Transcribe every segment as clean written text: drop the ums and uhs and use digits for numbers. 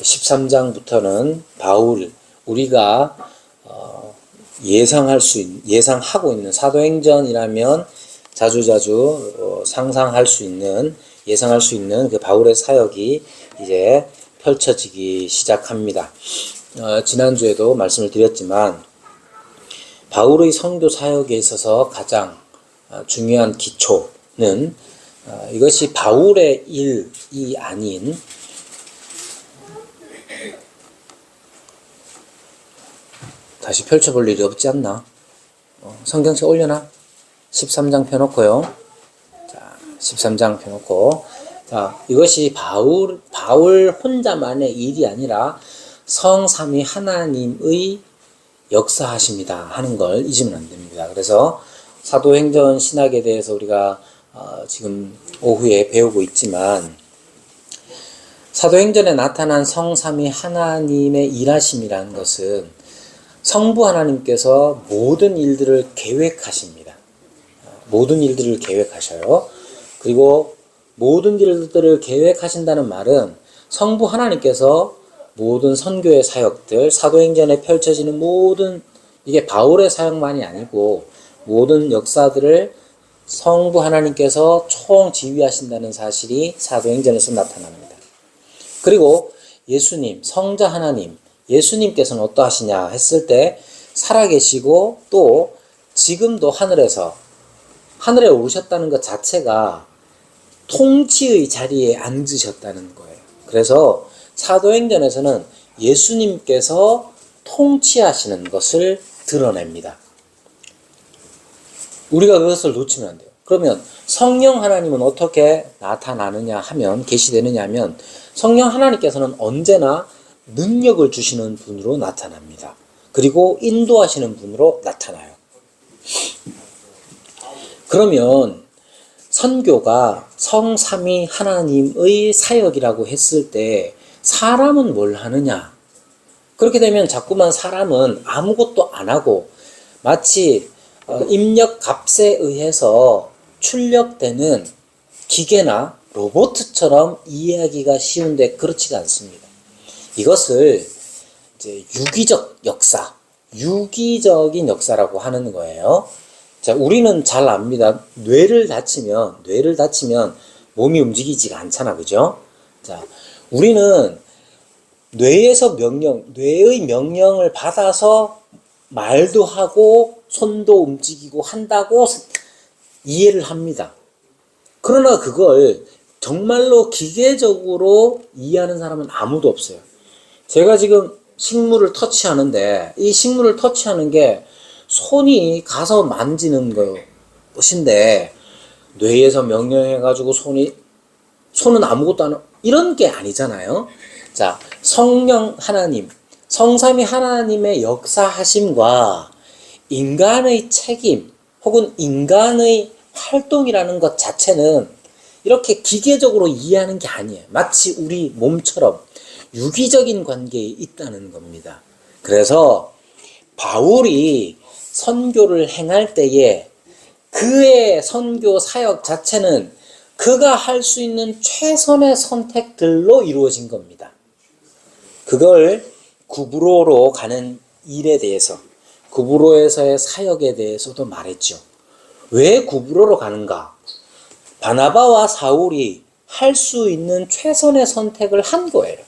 13장부터는 바울, 우리가 예상하고 있는 사도행전이라면 자주자주 상상할 수 있는, 예상할 수 있는 그 바울의 사역이 이제 펼쳐지기 시작합니다. 지난주에도 말씀을 드렸지만 바울의 선교 사역에 있어서 가장 중요한 기초는 이것이 바울의 일이 아닌 다시 펼쳐볼 일이 없지 않나? 성경책 올려놔. 13장 펴놓고요. 자, 13장 펴놓고. 자, 이것이 바울 혼자만의 일이 아니라 성삼위 하나님의 역사하십니다 하는 걸 잊으면 안 됩니다. 그래서 사도행전 신학에 대해서 우리가 지금 오후에 배우고 있지만 사도행전에 나타난 성삼위 하나님의 일하심이라는 것은 성부 하나님께서 모든 일들을 계획하십니다. 모든 일들을 계획하셔요. 그리고 모든 일들을 계획하신다는 말은 성부 하나님께서 모든 선교의 사역들, 사도행전에 펼쳐지는 모든, 이게 바울의 사역만이 아니고 모든 역사들을 성부 하나님께서 총지휘하신다는 사실이 사도행전에서 나타납니다. 그리고 예수님, 성자 하나님, 예수님께서는 어떠하시냐 했을 때 살아계시고 또 지금도 하늘에 오르셨다는 것 자체가 통치의 자리에 앉으셨다는 거예요. 그래서 사도행전에서는 예수님께서 통치하시는 것을 드러냅니다. 우리가 그것을 놓치면 안 돼요. 그러면 성령 하나님은 어떻게 나타나느냐 하면, 계시되느냐 하면 성령 하나님께서는 언제나 능력을 주시는 분으로 나타납니다. 그리고 인도하시는 분으로 나타나요. 그러면 선교가 성삼위 하나님의 사역이라고 했을 때 사람은 뭘 하느냐? 그렇게 되면 자꾸만 사람은 아무것도 안 하고 마치 입력 값에 의해서 출력되는 기계나 로봇처럼 이해하기가 쉬운데 그렇지가 않습니다. 이것을 이제 유기적인 역사라고 하는 거예요. 자, 우리는 잘 압니다. 뇌를 다치면 몸이 움직이지가 않잖아, 그죠? 자, 우리는 뇌의 명령을 받아서 말도 하고 손도 움직이고 한다고 이해를 합니다. 그러나 그걸 정말로 기계적으로 이해하는 사람은 아무도 없어요. 제가 지금 식물을 터치하는데 이 식물을 터치하는 게 손이 가서 만지는 것인데 뇌에서 명령해가지고 손은 아무것도 안 하고 이런 게 아니잖아요. 자, 성령 하나님, 성삼위 하나님의 역사하심과 인간의 책임 혹은 인간의 활동이라는 것 자체는 이렇게 기계적으로 이해하는 게 아니에요. 마치 우리 몸처럼 유기적인 관계에 있다는 겁니다. 그래서 바울이 선교를 행할 때에 그의 선교 사역 자체는 그가 할 수 있는 최선의 선택들로 이루어진 겁니다. 그걸 구브로로 가는 일에 대해서, 구브로에서의 사역에 대해서도 말했죠. 왜 구브로로 가는가? 바나바와 사울이 할 수 있는 최선의 선택을 한 거예요.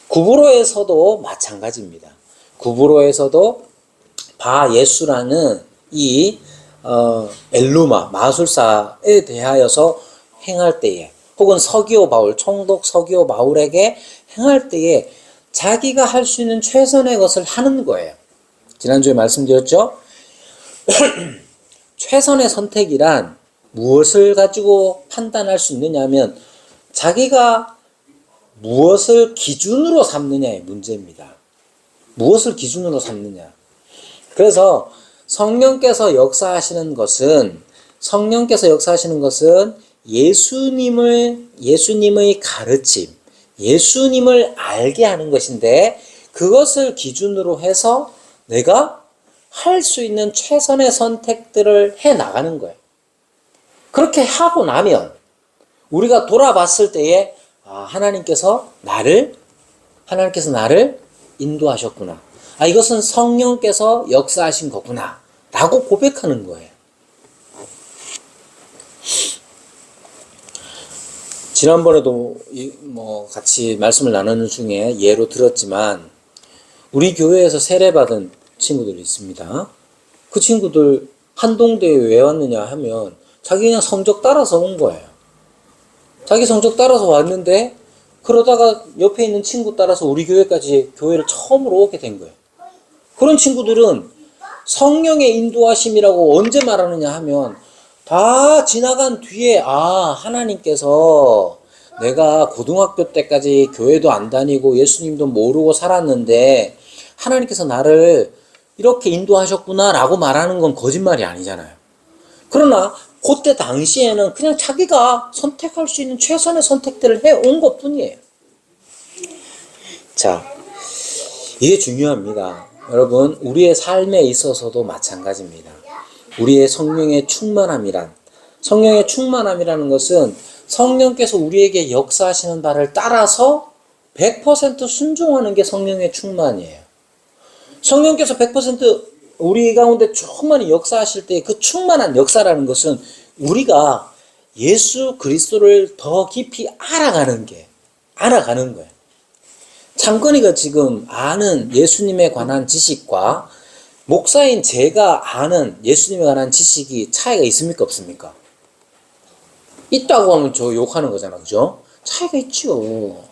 구브로에서도 마찬가지입니다. 구브로에서도 바예수라는 이 엘루마 마술사에 대하여서 행할 때에 혹은 총독 서기오 바울에게 행할 때에 자기가 할 수 있는 최선의 것을 하는 거예요. 지난주에 말씀드렸죠? 최선의 선택이란 무엇을 가지고 판단할 수 있느냐 하면 자기가 무엇을 기준으로 삼느냐의 문제입니다. 무엇을 기준으로 삼느냐. 그래서 성령께서 역사하시는 것은 예수님의 가르침, 예수님을 알게 하는 것인데 그것을 기준으로 해서 내가 할 수 있는 최선의 선택들을 해 나가는 거예요. 그렇게 하고 나면 우리가 돌아봤을 때에 하나님께서 나를 하나님께서 나를 인도하셨구나. 아, 이것은 성령께서 역사하신 거구나. 라고 고백하는 거예요. 지난번에도 같이 말씀을 나누는 중에 예로 들었지만, 우리 교회에서 세례받은 친구들이 있습니다. 그 친구들 한동대에 왜 왔느냐 하면 자기 그냥 성적 따라서 온 거예요. 자기 성적 따라서 왔는데 그러다가 옆에 있는 친구 따라서 우리 교회까지 교회를 처음으로 오게 된 거예요. 그런 친구들은 성령의 인도하심이라고 언제 말하느냐 하면 다 지나간 뒤에 하나님께서 내가 고등학교 때까지 교회도 안 다니고 예수님도 모르고 살았는데 하나님께서 나를 이렇게 인도하셨구나 라고 말하는 건 거짓말이 아니잖아요. 그러나 그때 당시에는 그냥 자기가 선택할 수 있는 최선의 선택들을 해온 것 뿐이에요. 자, 이게 중요합니다. 여러분, 우리의 삶에 있어서도 마찬가지입니다. 우리의 성령의 충만함이라는 것은 성령께서 우리에게 역사하시는 바를 따라서 100% 순종하는 게 성령의 충만이에요. 성령께서 100% 우리 가운데 충만히 역사하실 때 그 충만한 역사라는 것은 우리가 예수 그리스도를 더 깊이 알아가는 거예요. 창건이가 지금 아는 예수님에 관한 지식과 목사인 제가 아는 예수님에 관한 지식이 차이가 있습니까? 없습니까? 있다고 하면 저 욕하는 거잖아. 그죠? 차이가 있죠.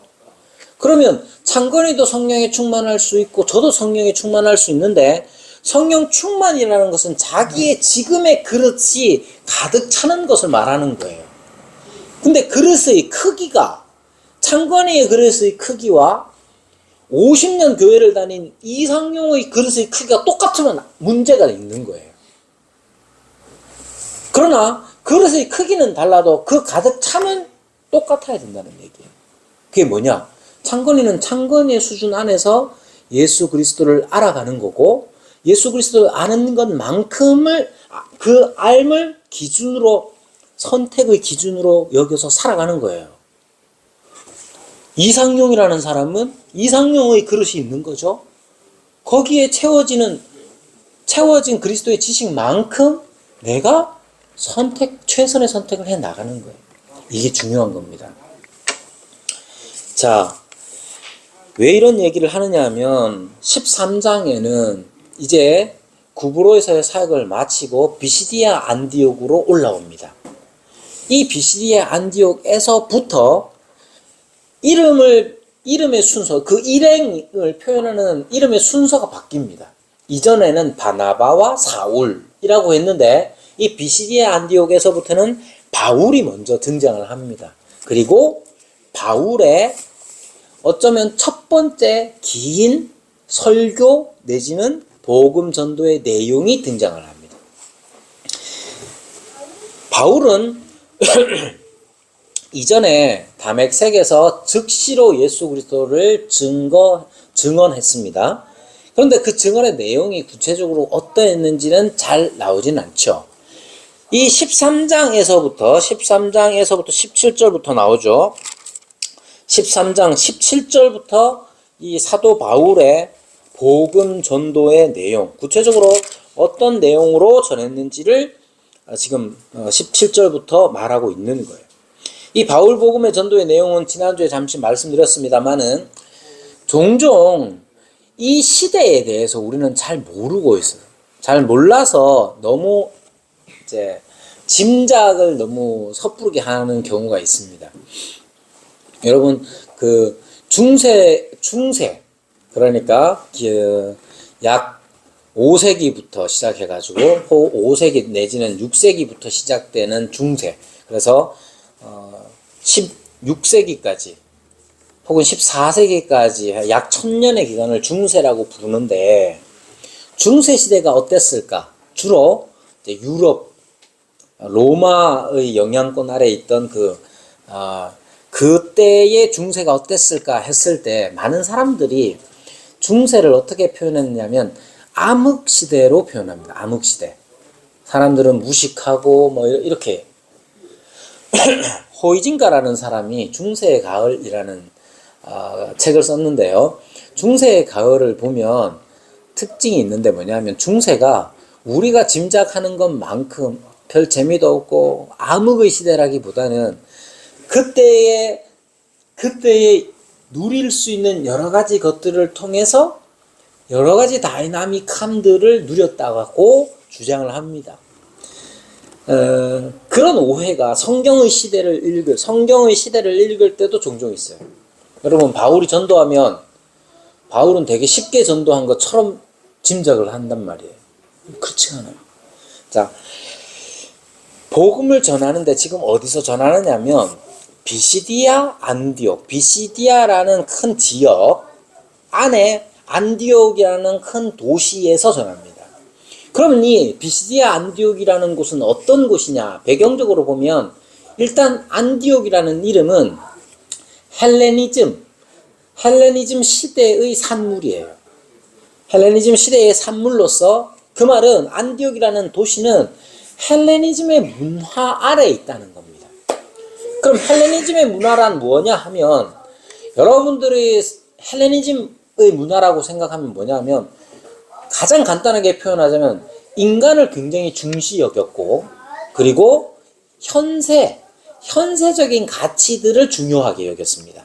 그러면 창건이도 성령에 충만할 수 있고 저도 성령에 충만할 수 있는데 성령 충만이라는 것은 자기의 지금의 그릇이 가득 차는 것을 말하는 거예요. 근데 그릇의 크기가 창건이의 그릇의 크기와 50년 교회를 다닌 이상용의 그릇의 크기가 똑같으면 문제가 있는 거예요. 그러나 그릇의 크기는 달라도 그 가득 차면 똑같아야 된다는 얘기예요. 그게 뭐냐? 창건이는 창건이의 수준 안에서 예수 그리스도를 알아가는 거고 예수 그리스도를 아는 것만큼을 그 알을 기준으로 선택의 기준으로 여겨서 살아가는 거예요. 이상용이라는 사람은 이상용의 그릇이 있는 거죠. 거기에 채워진 그리스도의 지식만큼 내가 최선의 선택을 해 나가는 거예요. 이게 중요한 겁니다. 자, 왜 이런 얘기를 하느냐 하면 13장에는 이제 구브로에서의 사역을 마치고 비시디아 안디옥으로 올라옵니다. 이 비시디아 안디옥에서부터 이름의 순서, 그 일행을 표현하는 이름의 순서가 바뀝니다. 이전에는 바나바와 사울이라고 했는데 이 비시디아 안디옥에서부터는 바울이 먼저 등장을 합니다. 그리고 바울의 어쩌면 첫 번째 긴 설교 내지는 복음 전도의 내용이 등장을 합니다. 바울은 이전에 다메섹에서 즉시로 예수 그리스도를 증언했습니다. 그런데 그 증언의 내용이 구체적으로 어떠했는지는 잘 나오진 않죠. 이 13장에서부터 17절부터 나오죠. 13장 17절부터 이 사도 바울의 복음 전도의 내용, 구체적으로 어떤 내용으로 전했는지를 지금 17절부터 말하고 있는 거예요. 이 바울 복음의 전도의 내용은 지난주에 잠시 말씀드렸습니다만은 종종 이 시대에 대해서 우리는 잘 모르고 있어요. 잘 몰라서 너무 이제 짐작을 너무 섣부르게 하는 경우가 있습니다. 여러분 그 중세 그러니까 약 5세기부터 시작해가지고 5세기 내지는 6세기부터 시작되는 중세, 그래서 16세기까지 혹은 14세기까지 약 1000년의 기간을 중세라고 부르는데 중세 시대가 어땠을까? 주로 이제 유럽 로마의 영향권 아래에 있던 그때의 중세가 어땠을까 했을 때 많은 사람들이 중세를 어떻게 표현했냐면 암흑시대로 표현합니다. 암흑시대. 사람들은 무식하고 뭐 이렇게 호이징가라는 사람이 중세의 가을이라는 책을 썼는데요. 중세의 가을을 보면 특징이 있는데 뭐냐면 중세가 우리가 짐작하는 것만큼 별 재미도 없고 암흑의 시대라기보다는 그때에 누릴 수 있는 여러 가지 것들을 통해서 여러 가지 다이나믹함들을 누렸다고 주장을 합니다. 그런 오해가 성경의 시대를 읽을 때도 종종 있어요. 여러분, 바울이 전도하면 바울은 되게 쉽게 전도한 것처럼 짐작을 한단 말이에요. 그렇지 않아요. 자, 복음을 전하는데 지금 어디서 전하느냐면 비시디아, 안디옥, 비시디아라는 큰 지역 안에 안디옥이라는 큰 도시에서 전합니다. 그러면 이 비시디아 안디옥이라는 곳은 어떤 곳이냐? 배경적으로 보면 일단 안디옥이라는 이름은 헬레니즘 시대의 산물이에요. 헬레니즘 시대의 산물로서 그 말은 안디옥이라는 도시는 헬레니즘의 문화 아래에 있다는 겁니다. 그럼 헬레니즘의 문화란 뭐냐 하면 여러분들이 헬레니즘의 문화라고 생각하면 뭐냐면 가장 간단하게 표현하자면 인간을 굉장히 중시 여겼고 그리고 현세적인 가치들을 중요하게 여겼습니다.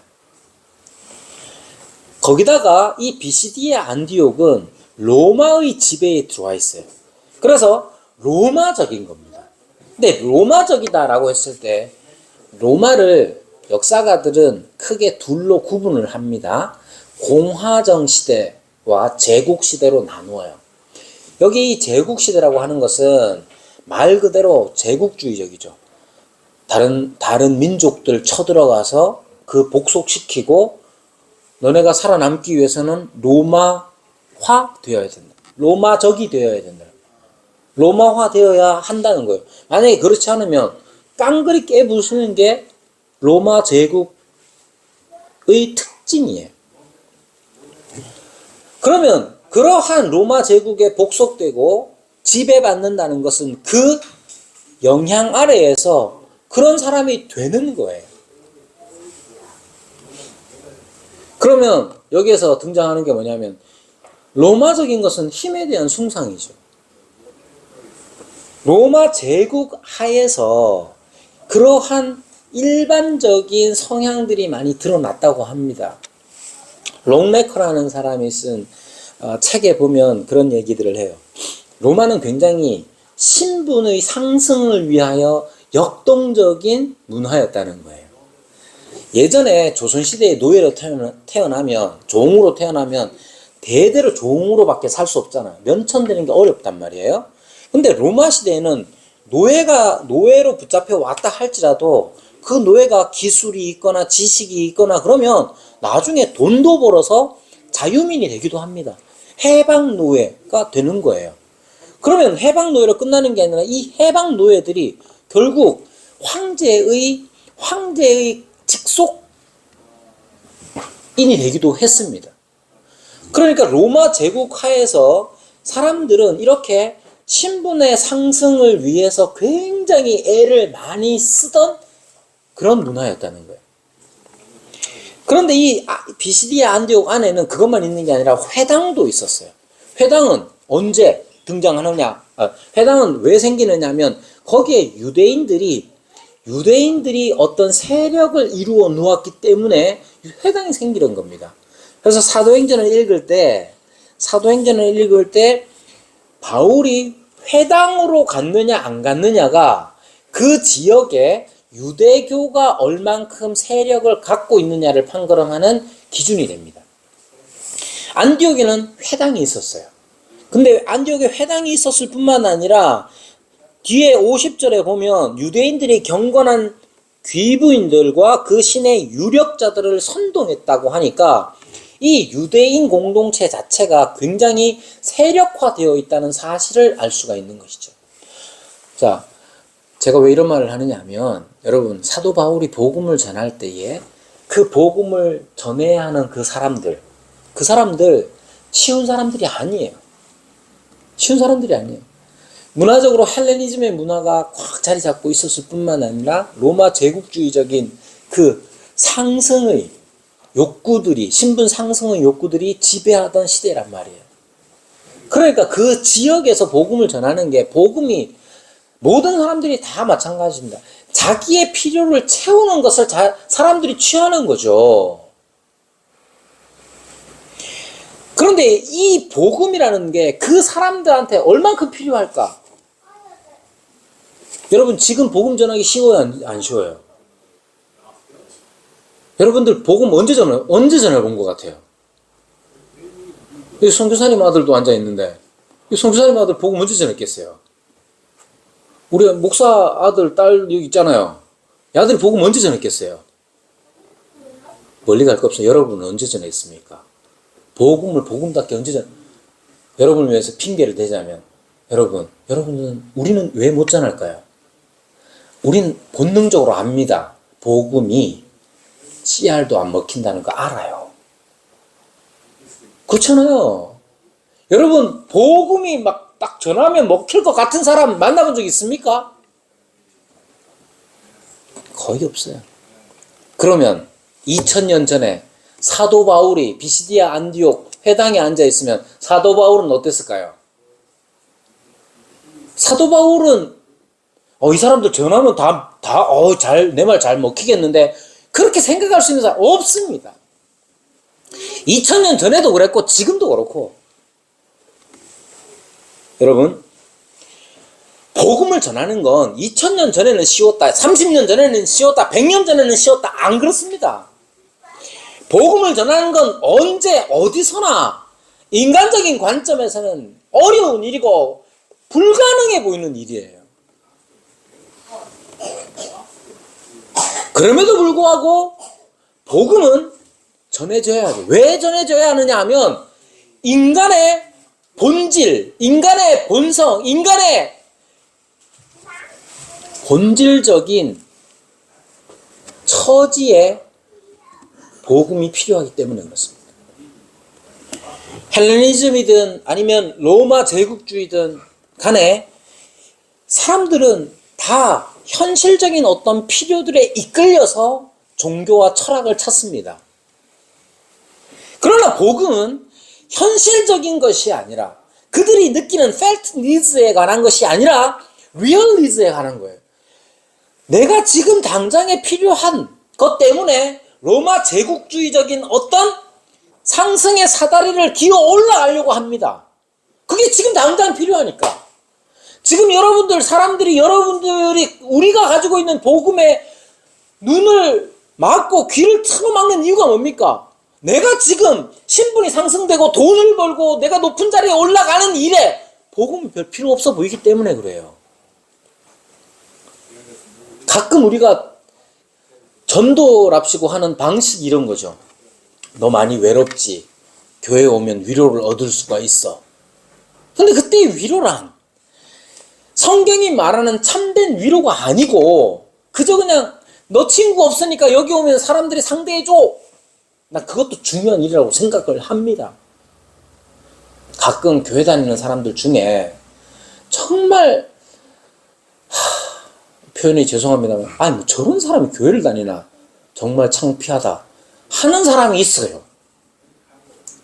거기다가 이 비시디아 안디옥은 로마의 지배에 들어와 있어요. 그래서 로마적인 겁니다. 근데 로마적이다라고 했을 때 로마를 역사가들은 크게 둘로 구분을 합니다. 공화정 시대와 제국 시대로 나누어요. 여기 제국 시대라고 하는 것은 말 그대로 제국주의적이죠. 다른 민족들 쳐들어가서 그 복속시키고 너네가 살아남기 위해서는 로마화 되어야 된다. 로마적이 되어야 된다. 로마화 되어야 한다는 거예요. 만약에 그렇지 않으면 깡그리 깨부수는 게 로마 제국의 특징이에요. 그러면 그러한 로마 제국에 복속되고 지배받는다는 것은 그 영향 아래에서 그런 사람이 되는 거예요. 그러면 여기에서 등장하는 게 뭐냐면 로마적인 것은 힘에 대한 숭상이죠. 로마 제국 하에서 그러한 일반적인 성향들이 많이 드러났다고 합니다. 롱네커라는 사람이 쓴 책에 보면 그런 얘기들을 해요. 로마는 굉장히 신분의 상승을 위하여 역동적인 문화였다는 거예요. 예전에 조선시대에 노예로 태어나면 종으로 태어나면 대대로 종으로밖에 살 수 없잖아요. 면천되는 게 어렵단 말이에요. 근데 로마 시대에는 노예로 붙잡혀 왔다 할지라도 그 노예가 기술이 있거나 지식이 있거나 그러면 나중에 돈도 벌어서 자유민이 되기도 합니다. 해방 노예가 되는 거예요. 그러면 해방 노예로 끝나는 게 아니라 이 해방 노예들이 결국 황제의 직속인이 되기도 했습니다. 그러니까 로마 제국 하에서 사람들은 이렇게 신분의 상승을 위해서 굉장히 애를 많이 쓰던 그런 문화였다는 거예요. 그런데 이 비시디아 안디옥 안에는 그것만 있는 게 아니라 회당도 있었어요. 회당은 언제 등장하느냐? 회당은 왜 생기느냐 하면 거기에 유대인들이 어떤 세력을 이루어 놓았기 때문에 회당이 생기는 겁니다. 그래서 사도행전을 읽을 때 바울이 회당으로 갔느냐 안 갔느냐가 그 지역에 유대교가 얼만큼 세력을 갖고 있느냐를 판가름하는 기준이 됩니다. 안디옥에는 회당이 있었어요. 근데 안디옥에 회당이 있었을 뿐만 아니라 뒤에 50절에 보면 유대인들이 경건한 귀부인들과 그 신의 유력자들을 선동했다고 하니까 이 유대인 공동체 자체가 굉장히 세력화되어 있다는 사실을 알 수가 있는 것이죠. 자, 제가 왜 이런 말을 하느냐 하면 여러분 사도 바울이 복음을 전할 때에 그 복음을 전해야 하는 그 사람들 쉬운 사람들이 아니에요. 문화적으로 헬레니즘의 문화가 꽉 자리 잡고 있었을 뿐만 아니라 로마 제국주의적인 그 상승의 욕구들이, 신분 상승의 욕구들이 지배하던 시대란 말이에요. 그러니까 그 지역에서 복음을 전하는 게, 복음이 모든 사람들이 다 마찬가지입니다. 자기의 필요를 채우는 것을 사람들이 취하는 거죠. 그런데 이 복음이라는 게 그 사람들한테 얼만큼 필요할까? 여러분, 지금 복음 전하기 쉬워요, 안 쉬워요? 여러분들 복음 언제 전해본 것 같아요? 여기 선교사님 아들도 앉아있는데, 이 선교사님 아들 복음 언제 전했겠어요? 우리 목사 아들, 딸 여기 있잖아요. 이 아들이 복음 언제 전했겠어요? 멀리 갈 거 없어요. 여러분은 언제 전했습니까? 복음을 복음답게 언제 여러분을 위해서 핑계를 대자면, 우리는 왜 못 전할까요? 우린 본능적으로 압니다. 복음이 씨알도 안 먹힌다는 거 알아요. 그렇잖아요. 여러분, 복음이 막 딱 전하면 먹힐 것 같은 사람 만나본 적 있습니까? 거의 없어요. 그러면 2000년 전에 사도 바울이 비시디아 안디옥 회당에 앉아 있으면 사도 바울은 어땠을까요? 사도 바울은 이 사람들 전하면 내 말 잘 먹히겠는데, 그렇게 생각할 수 있는 사람 없습니다. 2000년 전에도 그랬고 지금도 그렇고. 여러분, 복음을 전하는 건 2000년 전에는 쉬웠다, 30년 전에는 쉬웠다, 100년 전에는 쉬웠다, 안 그렇습니다. 복음을 전하는 건 언제 어디서나 인간적인 관점에서는 어려운 일이고 불가능해 보이는 일이에요. 그럼에도 불구하고 복음은 전해져야 하죠. 왜 전해져야 하느냐 하면, 인간의 본질, 인간의 본성, 인간의 본질적인 처지에 복음이 필요하기 때문에 그렇습니다. 헬레니즘이든 아니면 로마 제국주의든 간에 사람들은 다 현실적인 어떤 필요들에 이끌려서 종교와 철학을 찾습니다. 그러나 복음은 현실적인 것이 아니라, 그들이 느끼는 felt needs에 관한 것이 아니라 real needs에 관한 거예요. 내가 지금 당장에 필요한 것 때문에 로마 제국주의적인 어떤 상승의 사다리를 기어 올라가려고 합니다. 그게 지금 당장 필요하니까. 지금 우리가 가지고 있는 복음에 눈을 막고 귀를 틀어막는 이유가 뭡니까? 내가 지금 신분이 상승되고 돈을 벌고 내가 높은 자리에 올라가는 일에 복음이 별 필요 없어 보이기 때문에 그래요. 가끔 우리가 전도랍시고 하는 방식이 이런 거죠. 너 많이 외롭지? 교회에 오면 위로를 얻을 수가 있어. 근데 그때의 위로란 성경이 말하는 참된 위로가 아니고, 그저 그냥 너 친구 없으니까 여기 오면 사람들이 상대해줘. 나 그것도 중요한 일이라고 생각을 합니다. 가끔 교회 다니는 사람들 중에 정말 표현이 죄송합니다만, 아니 뭐 저런 사람이 교회를 다니나, 정말 창피하다 하는 사람이 있어요.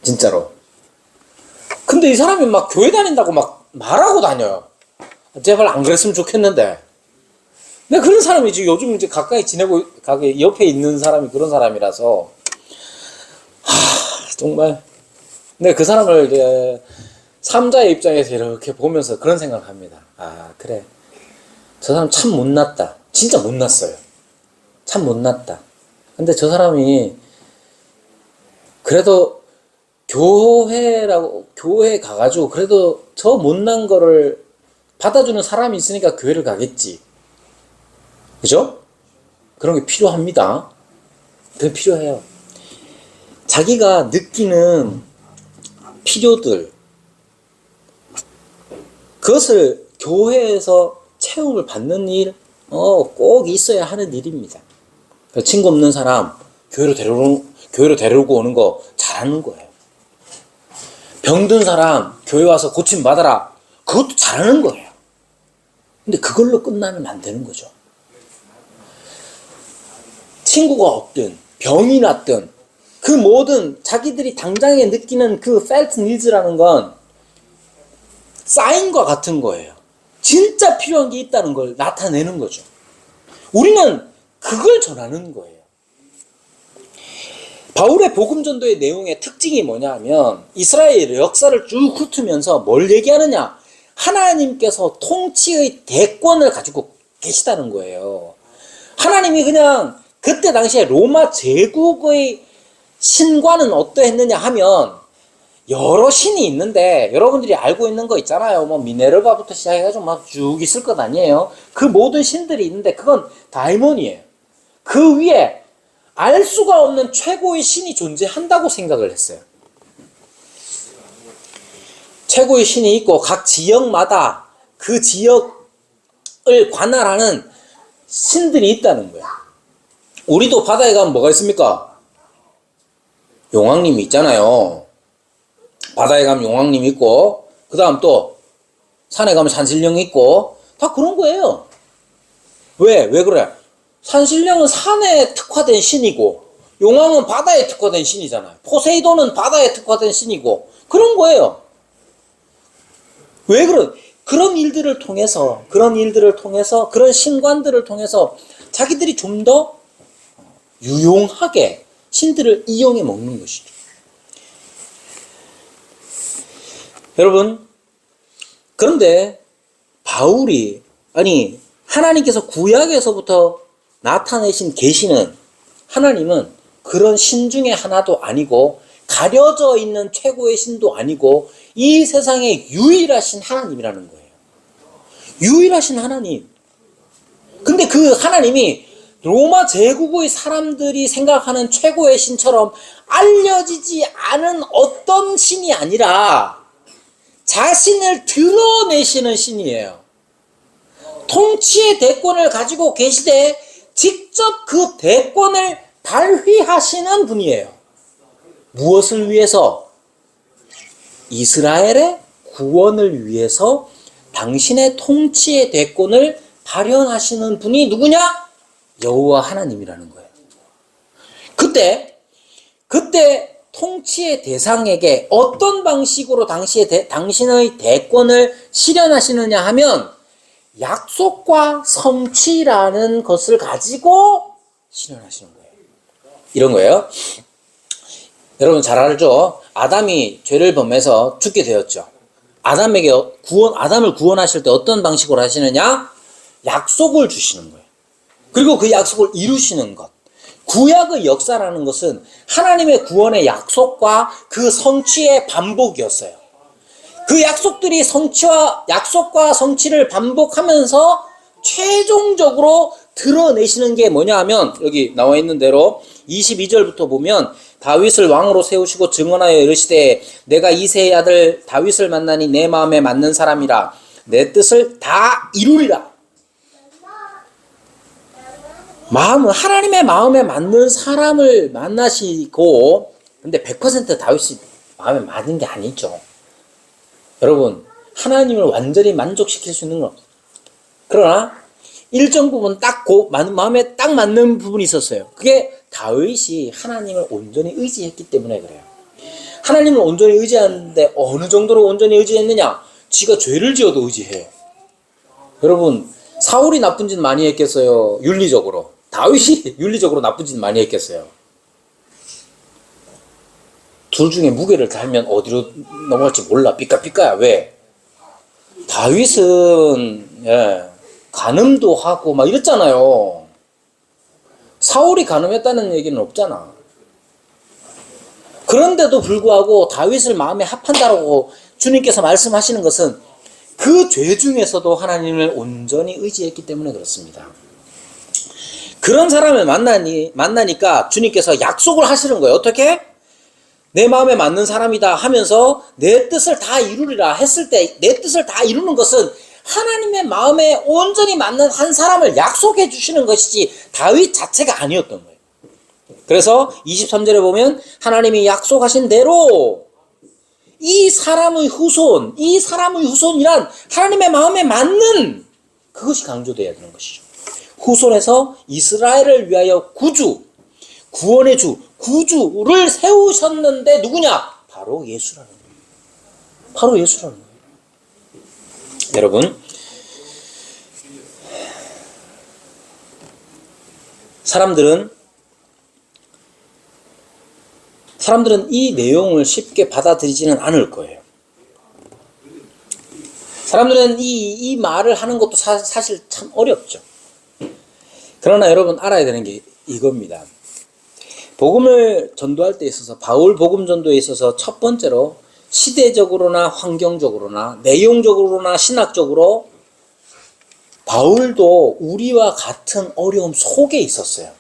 진짜로. 근데 이 사람이 막 교회 다닌다고 막 말하고 다녀요. 제발 안 그랬으면 좋겠는데. 근데 그런 사람이 지금 요즘 이제 가까이 지내고, 옆에 있는 사람이 그런 사람이라서, 정말. 근데 그 사람을 이제 삼자의 입장에서 이렇게 보면서 그런 생각을 합니다. 아, 그래. 저 사람 참 못났다. 진짜 못났어요. 참 못났다. 근데 저 사람이 그래도 교회 가가지고 그래도 저 못난 거를 받아주는 사람이 있으니까 교회를 가겠지. 그죠? 그런 게 필요합니다. 그게 필요해요. 자기가 느끼는 필요들, 그것을 교회에서 채움을 받는 일, 꼭 있어야 하는 일입니다. 친구 없는 사람 교회로 데려오고 오는 거 잘하는 거예요. 병든 사람 교회 와서 고침 받아라, 그것도 잘하는 거예요. 근데 그걸로 끝나면 안 되는 거죠. 친구가 없든 병이 났든 그 모든 자기들이 당장에 느끼는 그 felt needs라는 건 사인과 같은 거예요. 진짜 필요한 게 있다는 걸 나타내는 거죠. 우리는 그걸 전하는 거예요. 바울의 복음 전도의 내용의 특징이 뭐냐 하면 이스라엘의 역사를 쭉 훑으면서 뭘 얘기하느냐? 하나님께서 통치의 대권을 가지고 계시다는 거예요. 하나님이 그냥 그때 당시에 로마 제국의 신과는 어떠했느냐 하면 여러 신이 있는데 여러분들이 알고 있는 거 있잖아요. 뭐 미네르바부터 시작해가지고 막 쭉 있을 것 아니에요. 그 모든 신들이 있는데 그건 다이몬이에요. 그 위에 알 수가 없는 최고의 신이 존재한다고 생각을 했어요. 최고의 신이 있고 각 지역마다 그 지역을 관할하는 신들이 있다는 거예요. 우리도 바다에 가면 뭐가 있습니까? 용왕님이 있잖아요. 바다에 가면 용왕님 있고 그 다음 또 산에 가면 산신령이 있고 다 그런 거예요. 왜 그래? 산신령은 산에 특화된 신이고 용왕은 바다에 특화된 신이잖아요. 포세이돈은 바다에 특화된 신이고 그런 거예요. 왜 그런 일들을 통해서 그런 신관들을 통해서 자기들이 좀 더 유용하게 신들을 이용해 먹는 것이죠. 여러분, 그런데 바울이 하나님께서 구약에서부터 나타내신 계시는 하나님은 그런 신 중에 하나도 아니고 가려져 있는 최고의 신도 아니고 이 세상에 유일하신 하나님이라는 거예요. 유일하신 하나님. 근데 그 하나님이 로마 제국의 사람들이 생각하는 최고의 신처럼 알려지지 않은 어떤 신이 아니라 자신을 드러내시는 신이에요. 통치의 대권을 가지고 계시되 직접 그 대권을 발휘하시는 분이에요. 무엇을 위해서? 이스라엘의 구원을 위해서 당신의 통치의 대권을 발현하시는 분이 누구냐? 여호와 하나님이라는 거예요. 그때 통치의 대상에게 어떤 방식으로 당신의 대권을 실현하시느냐 하면 약속과 성취라는 것을 가지고 실현하시는 거예요. 이런 거예요. 여러분 잘 알죠? 아담이 죄를 범해서 죽게 되었죠. 아담을 구원하실 때 어떤 방식으로 하시느냐? 약속을 주시는 거예요. 그리고 그 약속을 이루시는 것. 구약의 역사라는 것은 하나님의 구원의 약속과 그 성취의 반복이었어요. 그 약속들이 약속과 성취를 반복하면서 최종적으로 드러내시는 게 뭐냐 하면 여기 나와 있는 대로 22절부터 보면 다윗을 왕으로 세우시고 증언하여 이르시되 내가 이새의 아들 다윗을 만나니 내 마음에 맞는 사람이라 내 뜻을 다 이루리라. 하나님의 마음에 맞는 사람을 만나시고 근데 100% 다윗이 마음에 맞는 게 아니죠. 여러분 하나님을 완전히 만족시킬 수 있는 건 없어요. 그러나 일정 부분 마음에 딱 맞는 부분이 있었어요. 그게 다윗이 하나님을 온전히 의지했기 때문에 그래요. 하나님을 온전히 의지하는데 어느 정도로 온전히 의지했느냐? 지가 죄를 지어도 의지해요. 여러분 사울이 나쁜 짓 많이 했겠어요? 윤리적으로. 다윗이 윤리적으로 나쁜 짓 많이 했겠어요? 둘 중에 무게를 달면 어디로 넘어갈지 몰라. 삐까삐까야. 왜? 다윗은 간음도 하고 막 이랬잖아요. 사울이 간음했다는 얘기는 없잖아. 그런데도 불구하고 다윗을 마음에 합한다라고 주님께서 말씀하시는 것은 그 죄 중에서도 하나님을 온전히 의지했기 때문에 그렇습니다. 그런 사람을 만나니까 주님께서 약속을 하시는 거예요. 어떻게? 내 마음에 맞는 사람이다 하면서 내 뜻을 다 이루리라 했을 때 내 뜻을 다 이루는 것은 하나님의 마음에 온전히 맞는 한 사람을 약속해 주시는 것이지 다윗 자체가 아니었던 거예요. 그래서 23절에 보면 하나님이 약속하신 대로 이 사람의 후손이란 하나님의 마음에 맞는 그것이 강조되어야 되는 것이죠. 후손에서 이스라엘을 위하여 구원의 주, 구주를 세우셨는데 누구냐? 바로 예수라는 거예요. 바로 예수라는 거예요. 여러분, 사람들은 이 내용을 쉽게 받아들이지는 않을 거예요. 사람들은 이 말을 하는 것도 사실 참 어렵죠. 그러나 여러분 알아야 되는 게 이겁니다. 복음을 전도할 때 있어서, 바울 복음 전도에 있어서 첫 번째로 시대적으로나 환경적으로나 내용적으로나 신학적으로 바울도 우리와 같은 어려움 속에 있었어요.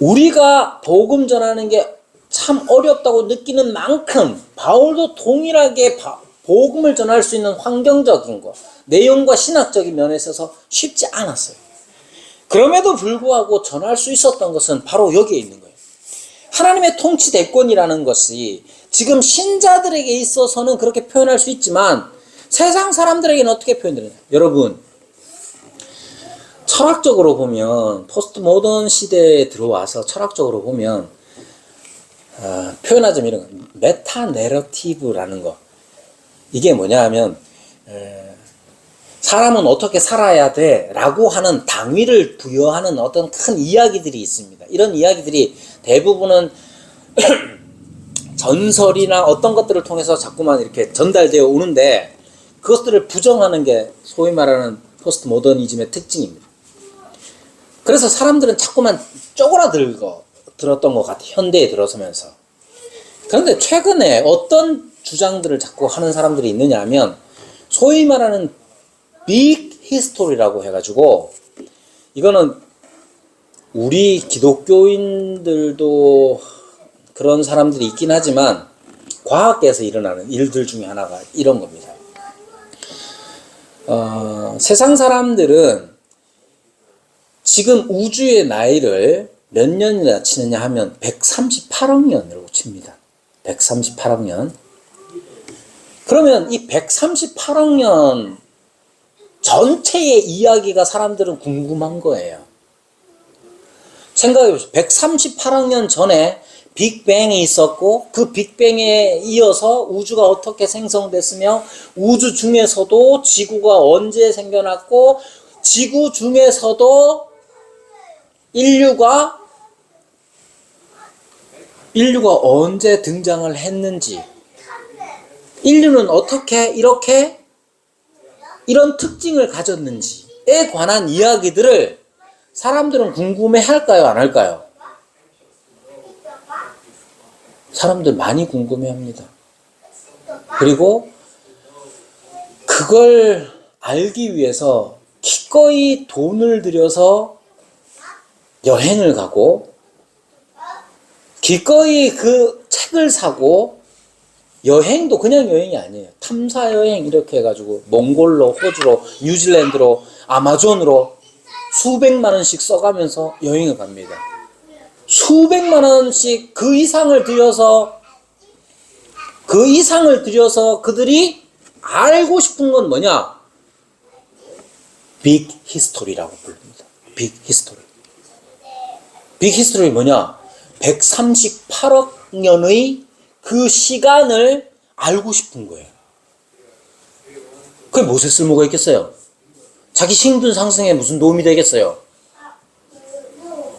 우리가 복음 전하는 게 참 어렵다고 느끼는 만큼 바울도 동일하게 복음을 전할 수 있는 환경적인 것, 내용과 신학적인 면에 있어서 쉽지 않았어요. 그럼에도 불구하고 전할 수 있었던 것은 바로 여기에 있는 거예요. 하나님의 통치 대권이라는 것이 지금 신자들에게 있어서는 그렇게 표현할 수 있지만 세상 사람들에게는 어떻게 표현되느냐. 여러분, 철학적으로 보면, 포스트 모던 시대에 들어와서 철학적으로 보면 표현하자면 이런 거, 메타 내러티브라는 거. 이게 뭐냐 하면 사람은 어떻게 살아야 돼 라고 하는 당위를 부여하는 어떤 큰 이야기들이 있습니다. 이런 이야기들이 대부분은 전설이나 어떤 것들을 통해서 자꾸만 이렇게 전달되어 오는데 그것들을 부정하는 게 소위 말하는 포스트 모더니즘의 특징입니다. 그래서 사람들은 자꾸만 쪼그라들었던 것 같아요. 현대에 들어서면서. 그런데 최근에 어떤 주장들을 자꾸 하는 사람들이 있느냐 하면 소위 말하는 빅 히스토리라고 해가지고, 이거는 우리 기독교인들도 그런 사람들이 있긴 하지만 과학계에서 일어나는 일들 중에 하나가 이런 겁니다. 세상 사람들은 지금 우주의 나이를 몇 년이나 치느냐 하면 138억 년이라고 칩니다. 138억 년. 그러면 이 138억 년 전체의 이야기가 사람들은 궁금한 거예요. 생각해보세요. 138억 년 전에 빅뱅이 있었고 그 빅뱅에 이어서 우주가 어떻게 생성됐으며 우주 중에서도 지구가 언제 생겨났고 지구 중에서도 인류가 언제 등장을 했는지, 인류는 어떻게 이렇게 이런 특징을 가졌는지에 관한 이야기들을 사람들은 궁금해 할까요? 안 할까요? 사람들 많이 궁금해 합니다. 그리고 그걸 알기 위해서 기꺼이 돈을 들여서 여행을 가고 기꺼이 그 책을 사고, 여행도 그냥 여행이 아니에요. 탐사 여행 이렇게 해가지고 몽골로, 호주로, 뉴질랜드로, 아마존으로 수백만 원씩 써가면서 여행을 갑니다. 수백만 원씩 그 이상을 들여서 그들이 알고 싶은 건 뭐냐? 빅 히스토리라고 부릅니다. 빅 히스토리. 빅 히스토리 뭐냐? 138억 년의 그 시간을 알고 싶은 거예요. 그게 무슨 쓸모가 있겠어요? 자기 신분 상승에 무슨 도움이 되겠어요?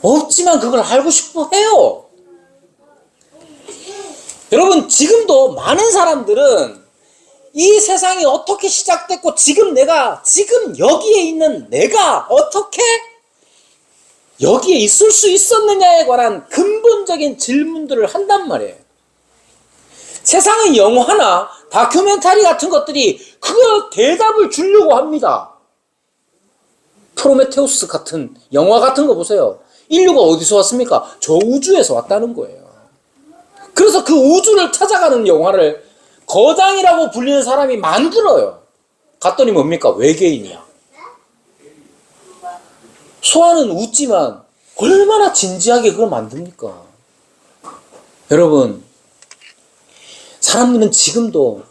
없지만 그걸 알고 싶어 해요. 여러분, 지금도 많은 사람들은 이 세상이 어떻게 시작됐고 지금 여기에 있는 내가 어떻게 여기에 있을 수 있었느냐에 관한 근본적인 질문들을 한단 말이에요. 세상의 영화나 다큐멘터리 같은 것들이 그 대답을 주려고 합니다. 프로메테우스 같은 영화 같은 거 보세요. 인류가 어디서 왔습니까? 저 우주에서 왔다는 거예요. 그래서 그 우주를 찾아가는 영화를 거장이라고 불리는 사람이 만들어요. 갔더니 뭡니까? 외계인이야. 소아는 웃지만 얼마나 진지하게 그걸 만듭니까? 여러분, 사람들은 지금도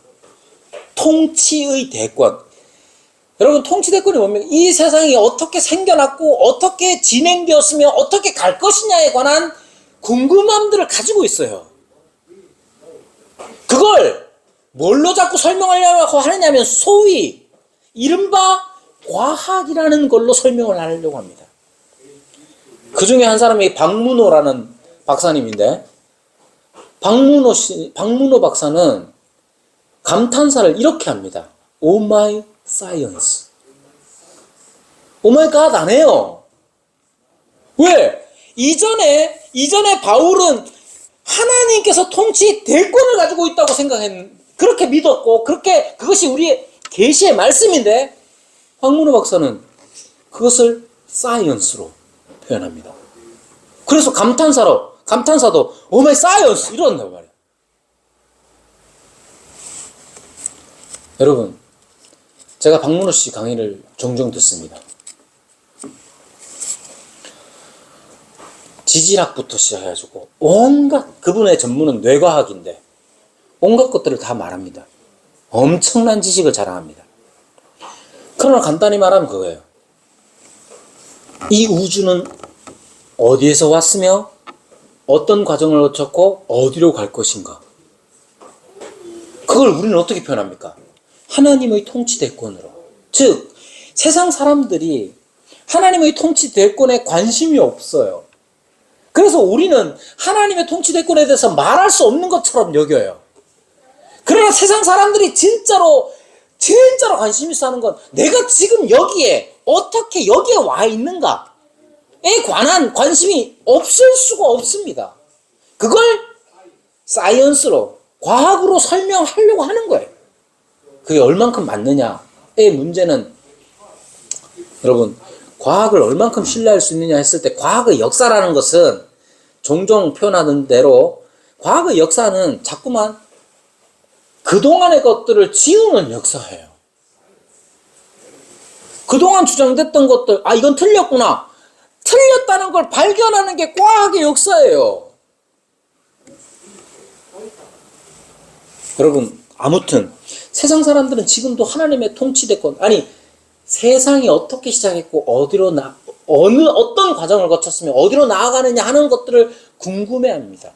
통치의 대권, 여러분, 통치대권이 뭡니까? 이 세상이 어떻게 생겨났고 어떻게 진행되었으며 어떻게 갈 것이냐에 관한 궁금함들을 가지고 있어요. 그걸 뭘로 자꾸 설명하려고 하느냐면 소위 이른바 과학이라는 걸로 설명을 하려고 합니다. 그 중에 한 사람이 박문호라는 박사님인데, 박문호 박사는 감탄사를 이렇게 합니다. Oh my science. Oh my God 안 해요. 왜? 이전에 바울은 하나님께서 통치 대권을 가지고 있다고 그렇게 믿었고, 그것이 우리의 계시의 말씀인데, 박문호 박사는 그것을 사이언스로 표현합니다. 그래서 감탄사도 오메 사이언스 이런단 말이에요. 여러분, 제가 박문호 씨 강의를 종종 듣습니다. 지질학부터 시작해가지고 온갖, 그분의 전문은 뇌과학인데 온갖 것들을 다 말합니다. 엄청난 지식을 자랑합니다. 그러나 간단히 말하면 그거예요. 이 우주는 어디에서 왔으며 어떤 과정을 거쳤고 어디로 갈 것인가. 그걸 우리는 어떻게 표현합니까? 하나님의 통치대권으로. 즉, 세상 사람들이 하나님의 통치대권에 관심이 없어요. 그래서 우리는 하나님의 통치대권에 대해서 말할 수 없는 것처럼 여겨요. 그러나 세상 사람들이 진짜로 관심 있어 하는 건 내가 지금 어떻게 여기에 와 있는가에 관한 관심이 없을 수가 없습니다. 그걸 사이언스로, 과학으로 설명하려고 하는 거예요. 그게 얼만큼 맞느냐의 문제는, 여러분, 과학을 얼만큼 신뢰할 수 있느냐 했을 때, 과학의 역사라는 것은 종종 표현하는 대로 과학의 역사는 자꾸만 그동안의 것들을 지우는 역사예요. 그동안 주장됐던 것들, 이건 틀렸구나. 틀렸다는 걸 발견하는 게 과학의 역사예요. 여러분, 아무튼 세상 사람들은 지금도 하나님의 통치대권, 세상이 어떻게 시작했고 어떤 과정을 거쳤으며 어디로 나아가느냐 하는 것들을 궁금해합니다.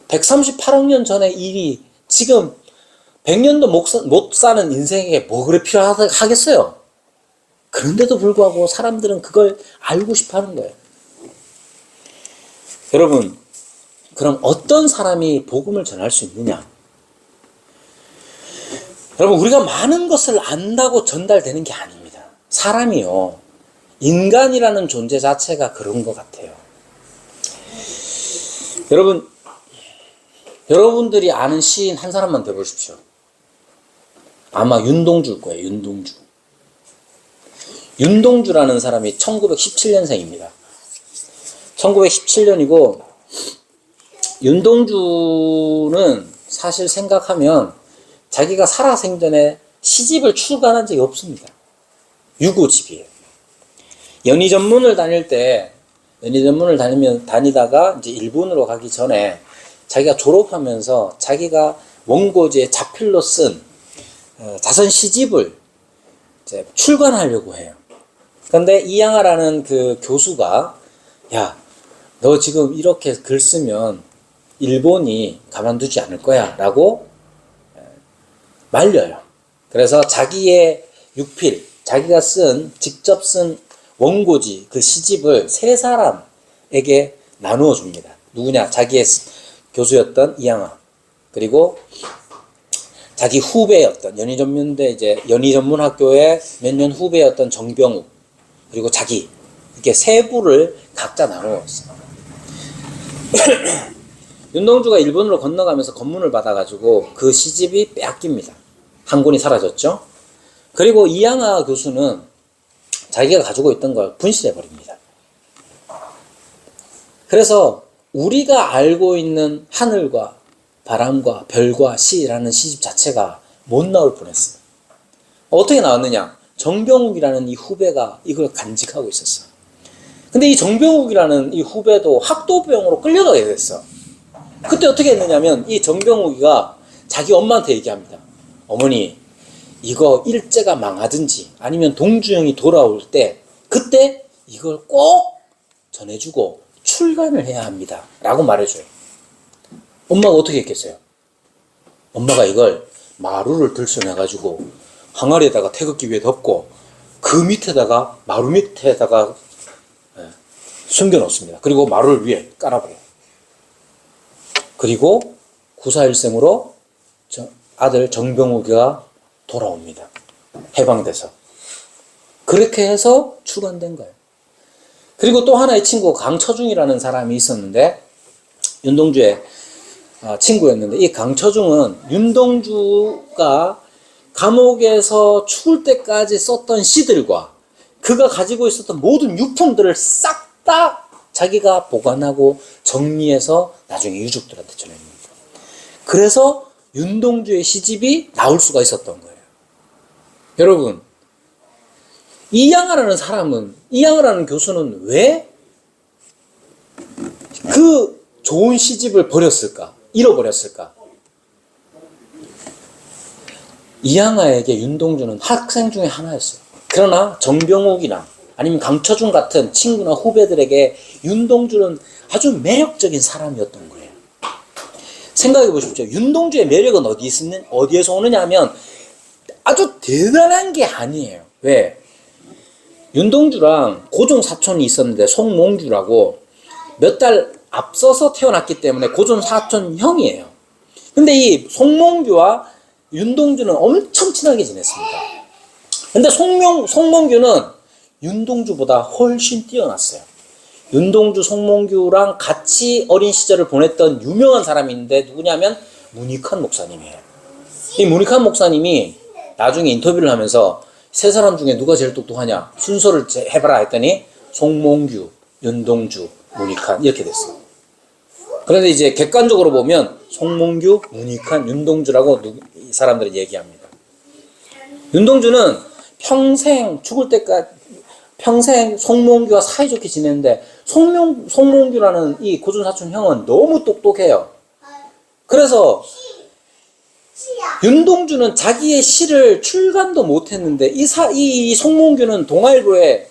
138억 년 전의 일이 지금 100년도 못 사는 인생에게 뭐 그래 필요하겠어요? 그런데도 불구하고 사람들은 그걸 알고 싶어 하는 거예요. 여러분, 그럼 어떤 사람이 복음을 전할 수 있느냐? 여러분, 우리가 많은 것을 안다고 전달되는 게 아닙니다. 사람이요, 인간이라는 존재 자체가 그런 것 같아요. 여러분들이 아는 시인 한 사람만 대보십시오. 아마 윤동주일 거예요. 윤동주라는 사람이 1917년생입니다. 1917년이고, 윤동주는 사실 생각하면 자기가 살아생전에 시집을 출간한 적이 없습니다. 유고집이에요. 연희전문을 다니다가 이제 일본으로 가기 전에 자기가 졸업하면서 자기가 원고지에 자필로 쓴 자선 시집을 이제 출간하려고 해요. 그런데 이양아라는 그 교수가, 야, 너 지금 이렇게 글 쓰면 일본이 가만두지 않을 거야 라고 말려요. 그래서 자기의 육필, 자기가 직접 쓴 원고지, 그 시집을 3사람에게 나누어 줍니다. 누구냐? 자기의 교수였던 이양아, 그리고 자기 후배였던 연희전문학교의 몇 년 후배였던 정병욱, 그리고 자기, 이렇게 3부를 각자 나누었어요. 윤동주가 일본으로 건너가면서 검문을 받아가지고 그 시집이 빼앗깁니다. 한 권이 사라졌죠. 그리고 이양아 교수는 자기가 가지고 있던 걸 분실해버립니다. 그래서 우리가 알고 있는 하늘과 바람과 별과 시라는 시집 자체가 못 나올 뻔했어요. 어떻게 나왔느냐? 정병욱이라는 이 후배가 이걸 간직하고 있었어요. 근데 이 정병욱이라는 이 후배도 학도병으로 끌려가게 됐어. 그때 어떻게 했느냐면 이 정병욱이가 자기 엄마한테 얘기합니다. 어머니, 이거 일제가 망하든지 아니면 동주영이 돌아올 때 그때 이걸 꼭 전해주고 출간을 해야 합니다 라고 말해줘요. 엄마가 어떻게 했겠어요? 엄마가 이걸 마루를 들춰내가지고 항아리에다가 태극기 위에 덮고 그 밑에다가 마루 밑에다가 숨겨놓습니다. 그리고 마루를 위에 깔아버려요. 그리고 구사일생으로 아들 정병욱이가 돌아옵니다. 해방돼서. 그렇게 해서 출간된 거예요. 그리고 또 하나의 친구 강처중이라는 사람이 있었는데 윤동주의 친구였는데 이 강처중은 윤동주가 감옥에서 죽을 때까지 썼던 시들과 그가 가지고 있었던 모든 유품들을 싹 다 자기가 보관하고 정리해서 나중에 유족들한테 전해줍니다. 그래서 윤동주의 시집이 나올 수가 있었던 거예요. 여러분, 이양하라는 교수는 왜 그 좋은 시집을 버렸을까? 잃어버렸을까? 이양하에게 윤동주는 학생 중에 하나였어요. 그러나 정병욱이나 아니면 강처중 같은 친구나 후배들에게 윤동주는 아주 매력적인 사람이었던 거예요. 생각해 보십시오. 윤동주의 매력은 어디에서 오느냐 하면 아주 대단한 게 아니에요. 왜? 윤동주랑 고종 사촌이 있었는데 송몽규라고 몇 달 앞서서 태어났기 때문에 고종 사촌 형이에요. 근데 이 송몽규와 윤동주는 엄청 친하게 지냈습니다. 근데 송몽규는 윤동주보다 훨씬 뛰어났어요. 윤동주, 송몽규랑 같이 어린 시절을 보냈던 유명한 사람이 있는데 누구냐면 문익환 목사님이에요. 이 문익환 목사님이 나중에 인터뷰를 하면서 세 사람 중에 누가 제일 똑똑하냐 순서를 해봐라 했더니 송몽규, 윤동주, 문익환 이렇게 됐어요. 그런데 이제 객관적으로 보면 송몽규, 문익환, 윤동주라고 이 사람들은 얘기합니다. 윤동주는 죽을 때까지 평생 송몽규와 사이좋게 지냈는데 송몽규라는 이 고종사촌 형은 너무 똑똑해요. 그래서 윤동주는 자기의 시를 출간도 못했는데 이 송몽규는 동아일보에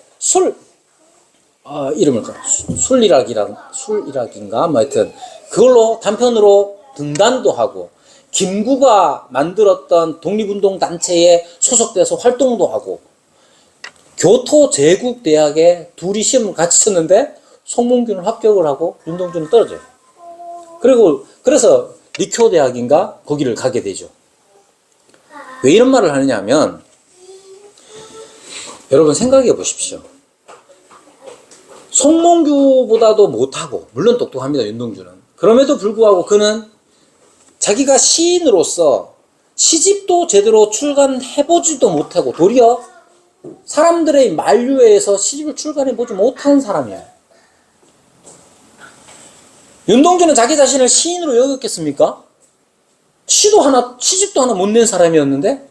술이락인가 뭐 하여튼 그걸로 단편으로 등단도 하고 김구가 만들었던 독립운동 단체에 소속돼서 활동도 하고 교토제국대학에 둘이 시험을 같이 쳤는데 송몽규는 합격을 하고 윤동주는 떨어져요. 그래서 리쿄대학인가 거기를 가게 되죠. 왜 이런 말을 하느냐 하면 여러분 생각해 보십시오. 송몽규보다도 못하고 물론 똑똑합니다. 윤동주는. 그럼에도 불구하고 그는 자기가 시인으로서 시집도 제대로 출간해보지도 못하고 도리어 사람들의 만류에서 시집을 출간해보지 못한 사람이에요. 윤동주는 자기 자신을 시인으로 여겼겠습니까? 시집도 하나 못 낸 사람이었는데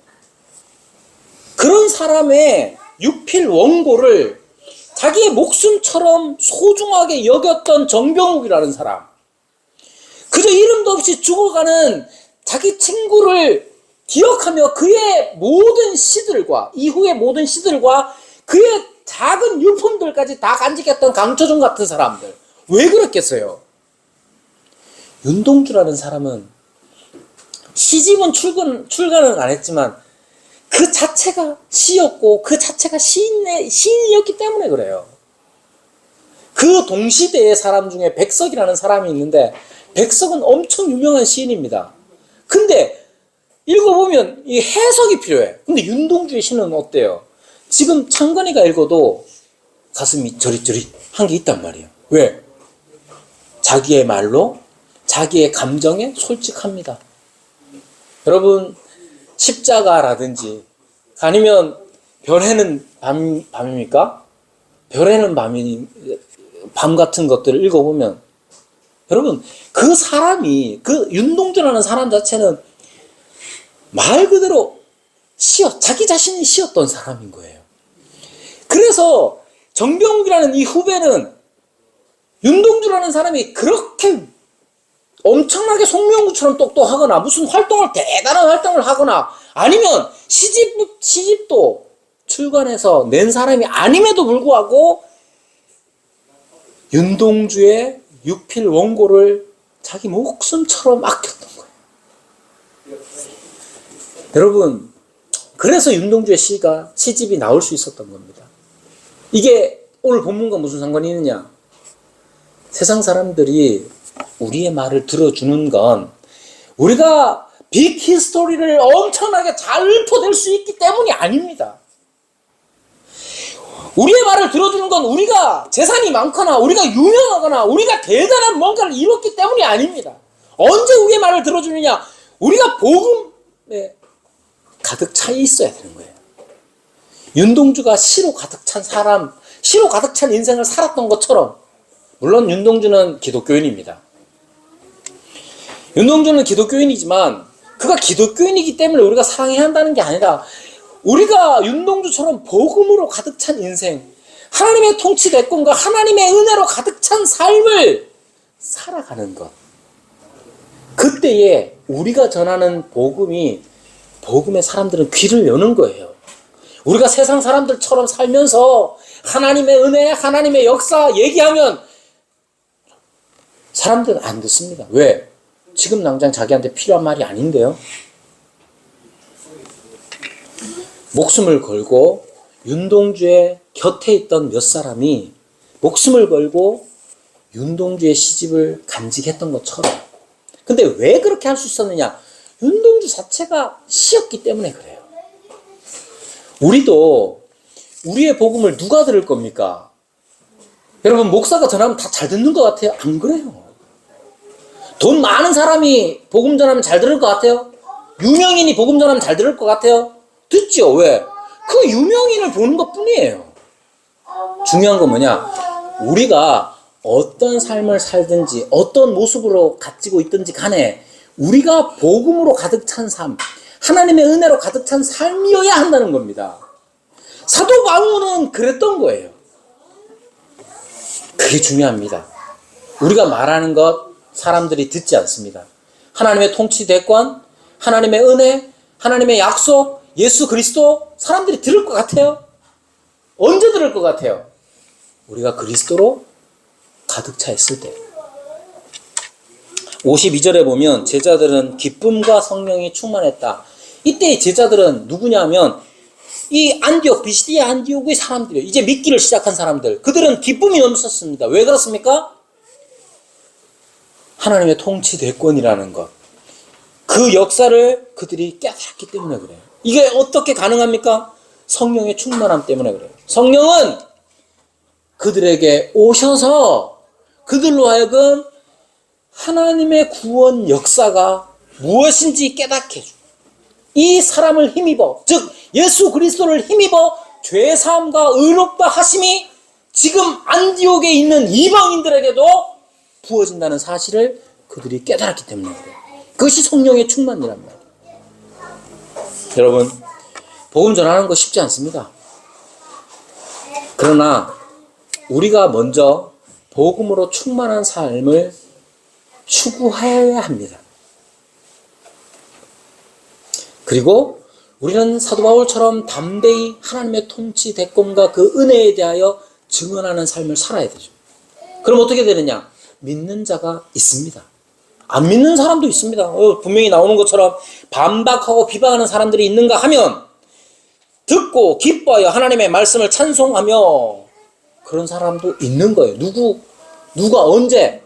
그런 사람의 유필 원고를 자기의 목숨처럼 소중하게 여겼던 정병욱이라는 사람, 그저 이름도 없이 죽어가는 자기 친구를 기억하며 그의 모든 시들과 이후의 모든 시들과 그의 작은 유품들까지 다 간직했던 강처중 같은 사람들, 왜 그랬겠어요? 윤동주라는 사람은 시집은 출간은 안 했지만 그 자체가 시였고 그 자체가 시인이었기 때문에 그래요. 그 동시대의 사람 중에 백석이라는 사람이 있는데 백석은 엄청 유명한 시인입니다. 근데 읽어보면 이 해석이 필요해. 근데 윤동주의 시는 어때요? 지금 창건이가 읽어도 가슴이 저릿저릿한 게 있단 말이에요. 왜? 자기의 말로 자기의 감정에 솔직합니다. 여러분 십자가라든지 아니면 별에는 밤입니까? 별에는 밤 같은 것들을 읽어보면 여러분 그 사람이 그 윤동주라는 사람 자체는 말 그대로 자기 자신이 시였던 사람인 거예요. 그래서 정병욱이라는 이 후배는 윤동주라는 사람이 그렇게 엄청나게 송명구처럼 똑똑하거나 무슨 대단한 활동을 하거나 아니면 시집도 출간해서 낸 사람이 아님에도 불구하고 윤동주의 육필 원고를 자기 목숨처럼 아꼈던 거예요. 여러분, 그래서 윤동주의 시집이 나올 수 있었던 겁니다. 이게 오늘 본문과 무슨 상관이 있느냐? 세상 사람들이 우리의 말을 들어주는 건 우리가 빅 히스토리를 엄청나게 잘 읊어댈 수 있기 때문이 아닙니다. 우리의 말을 들어주는 건 우리가 재산이 많거나 우리가 유명하거나 우리가 대단한 뭔가를 이뤘기 때문이 아닙니다. 언제 우리의 말을 들어주느냐? 우리가 복음에 가득 차 있어야 되는 거예요. 윤동주가 시로 가득 찬 인생을 살았던 것처럼, 물론 윤동주는 기독교인입니다. 윤동주는 기독교인이지만 그가 기독교인이기 때문에 우리가 사랑해야 한다는 게 아니라 우리가 윤동주처럼 복음으로 가득 찬 인생, 하나님의 통치대권과 하나님의 은혜로 가득 찬 삶을 살아가는 것. 그때에 우리가 전하는 복음에 사람들은 귀를 여는 거예요. 우리가 세상 사람들처럼 살면서 하나님의 은혜, 하나님의 역사 얘기하면 사람들은 안 듣습니다. 왜? 지금 당장 자기한테 필요한 말이 아닌데요. 목숨을 걸고 윤동주의 곁에 있던 몇 사람이 목숨을 걸고 윤동주의 시집을 간직했던 것처럼. 근데 왜 그렇게 할 수 있었느냐? 윤동주 자체가 시였기 때문에 그래요. 우리도 우리의 복음을 누가 들을 겁니까? 여러분, 목사가 전하면 다 잘 듣는 것 같아요? 안 그래요. 돈 많은 사람이 복음 전하면 잘 들을 것 같아요? 유명인이 복음 전하면 잘 들을 것 같아요? 듣죠. 왜? 그 유명인을 보는 것 뿐이에요. 중요한 건 뭐냐? 우리가 어떤 삶을 살든지 어떤 모습으로 가지고 있든지 간에 우리가 복음으로 가득 찬 삶, 하나님의 은혜로 가득 찬 삶이어야 한다는 겁니다. 사도 바울은 그랬던 거예요. 그게 중요합니다. 우리가 말하는 것 사람들이 듣지 않습니다. 하나님의 통치 대권, 하나님의 은혜, 하나님의 약속, 예수 그리스도, 사람들이 들을 것 같아요? 언제 들을 것 같아요? 우리가 그리스도로 가득 차 있을 때. 52절에 보면 제자들은 기쁨과 성령이 충만했다. 이때의 제자들은 누구냐면 이 안디옥, 비시디아 안디옥의 사람들이에요. 이제 믿기를 시작한 사람들. 그들은 기쁨이 넘쳤습니다. 왜 그렇습니까? 하나님의 통치 대권이라는 것. 그 역사를 그들이 깨달았기 때문에 그래요. 이게 어떻게 가능합니까? 성령의 충만함 때문에 그래요. 성령은 그들에게 오셔서 그들로 하여금 하나님의 구원 역사가 무엇인지 깨닫게 해줍니다. 이 사람을 힘입어, 즉 예수 그리스도를 힘입어 죄사함과 의롭다 하심이 지금 안디옥에 있는 이방인들에게도 부어진다는 사실을 그들이 깨달았기 때문에 그래요. 그것이 성령의 충만이란 말이에요. 여러분, 복음 전하는 거 쉽지 않습니다. 그러나 우리가 먼저 복음으로 충만한 삶을 추구해야 합니다. 그리고 우리는 사도 바울처럼 담대히 하나님의 통치 대권과 그 은혜에 대하여 증언하는 삶을 살아야 되죠. 그럼 어떻게 되느냐? 믿는 자가 있습니다. 안 믿는 사람도 있습니다. 분명히 나오는 것처럼 반박하고 비방하는 사람들이 있는가 하면 듣고 기뻐하여 하나님의 말씀을 찬송하며 그런 사람도 있는 거예요. 누가 언제?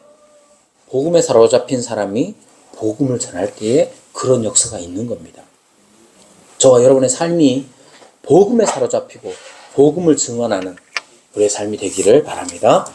복음에 사로잡힌 사람이 복음을 전할 때에 그런 역사가 있는 겁니다. 저와 여러분의 삶이 복음에 사로잡히고 복음을 증언하는 우리의 삶이 되기를 바랍니다.